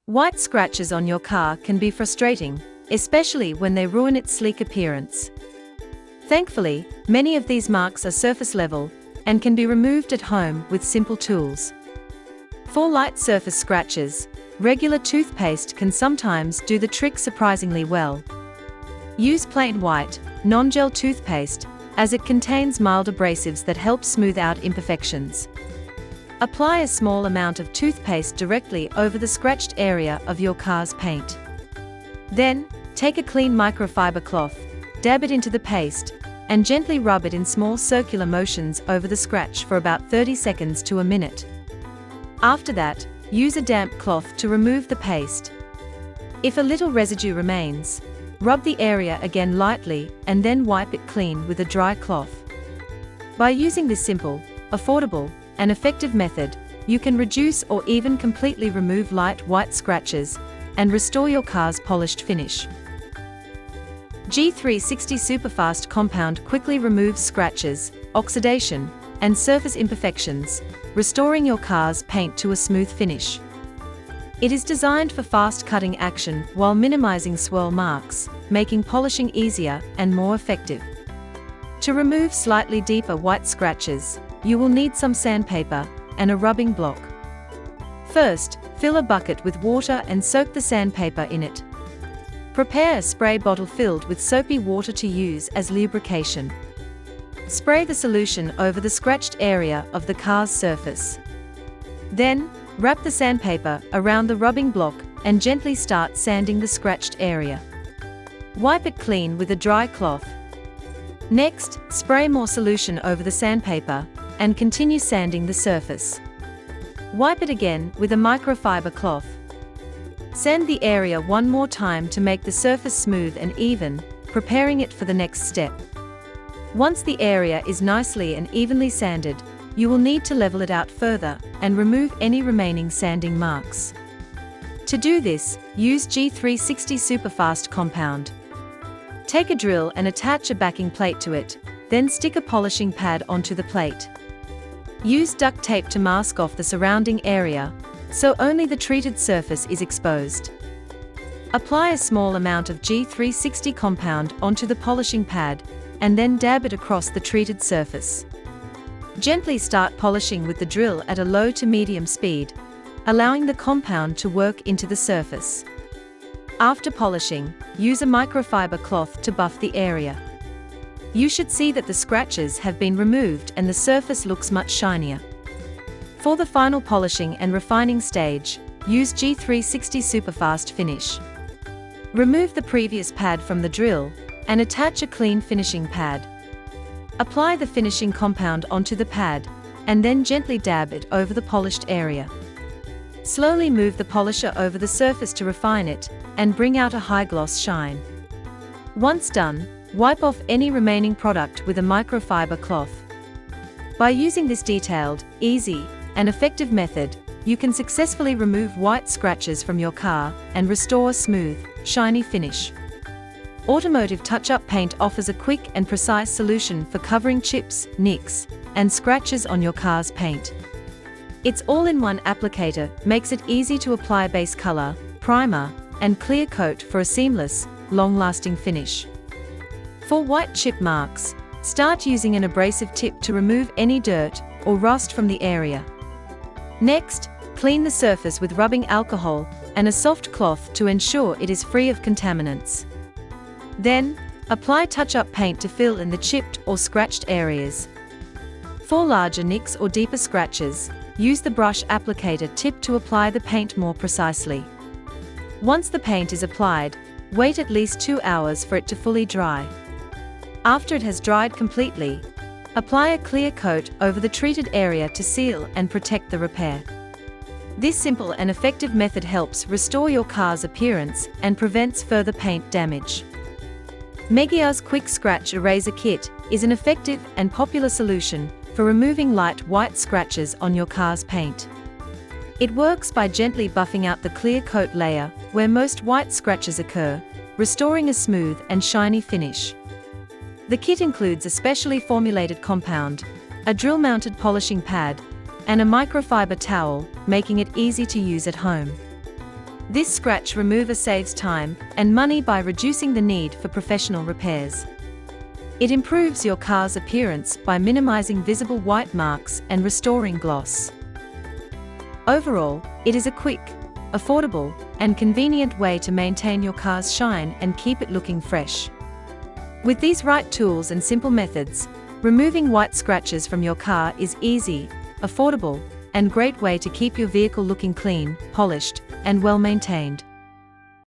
White scratches on your car can be frustrating, especially when they ruin its sleek appearance. Thankfully, many of these marks are surface level and can be removed at home with simple tools. For light surface scratches, regular toothpaste can sometimes do the trick surprisingly well. Use plain white, non-gel toothpaste, as it contains mild abrasives that help smooth out imperfections. Apply a small amount of toothpaste directly over the scratched area of your car's paint. Then, take a clean microfiber cloth, dab it into the paste, and gently rub it in small circular motions over the scratch for about 30 seconds to a minute. After that, use a damp cloth to remove the paste. If a little residue remains, rub the area again lightly and then wipe it clean with a dry cloth. By using this simple, affordable, and effective method, you can reduce or even completely remove light white scratches and restore your car's polished finish. G360 Superfast Compound quickly removes scratches, oxidation, and surface imperfections, restoring your car's paint to a smooth finish. It is designed for fast cutting action while minimizing swirl marks, making polishing easier and more effective. To remove slightly deeper white scratches, you will need some sandpaper and a rubbing block. First, fill a bucket with water and soak the sandpaper in it. Prepare a spray bottle filled with soapy water to use as lubrication. Spray the solution over the scratched area of the car's surface. Then, wrap the sandpaper around the rubbing block and gently start sanding the scratched area. Wipe it clean with a dry cloth. Next, spray more solution over the sandpaper and continue sanding the surface. Wipe it again with a microfiber cloth. Sand the area one more time to make the surface smooth and even, preparing it for the next step. Once the area is nicely and evenly sanded, you will need to level it out further and remove any remaining sanding marks. To do this, use G360 Superfast Compound. Take a drill and attach a backing plate to it, then stick a polishing pad onto the plate. Use duct tape to mask off the surrounding area, so only the treated surface is exposed. Apply a small amount of G360 compound onto the polishing pad, and then dab it across the treated surface. Gently start polishing with the drill at a low to medium speed, allowing the compound to work into the surface. After polishing, use a microfiber cloth to buff the area. You should see that the scratches have been removed and the surface looks much shinier. For the final polishing and refining stage, use G360 Superfast Finish. Remove the previous pad from the drill and attach a clean finishing pad. Apply the finishing compound onto the pad and then gently dab it over the polished area. Slowly move the polisher over the surface to refine it and bring out a high gloss shine. Once done, wipe off any remaining product with a microfiber cloth. By using this detailed, easy, and effective method, you can successfully remove white scratches from your car and restore a smooth, shiny finish. Automotive Touch-Up Paint offers a quick and precise solution for covering chips, nicks, and scratches on your car's paint. Its all-in-one applicator makes it easy to apply base color, primer, and clear coat for a seamless, long-lasting finish. For white chip marks, start using an abrasive tip to remove any dirt or rust from the area. Next, clean the surface with rubbing alcohol and a soft cloth to ensure it is free of contaminants. Then, apply touch-up paint to fill in the chipped or scratched areas. For larger nicks or deeper scratches, use the brush applicator tip to apply the paint more precisely. Once the paint is applied, wait at least 2 hours for it to fully dry. After it has dried completely, apply a clear coat over the treated area to seal and protect the repair. This simple and effective method helps restore your car's appearance and prevents further paint damage. Megiar's Quick Scratch Eraser Kit is an effective and popular solution for removing light white scratches on your car's paint. It works by gently buffing out the clear coat layer where most white scratches occur, restoring a smooth and shiny finish. The kit includes a specially formulated compound, a drill-mounted polishing pad, and a microfiber towel, making it easy to use at home. This scratch remover saves time and money by reducing the need for professional repairs. It improves your car's appearance by minimizing visible white marks and restoring gloss. Overall, it is a quick, affordable, and convenient way to maintain your car's shine and keep it looking fresh. With these right tools and simple methods, removing white scratches from your car is easy, affordable, and great way to keep your vehicle looking clean, polished, and well maintained.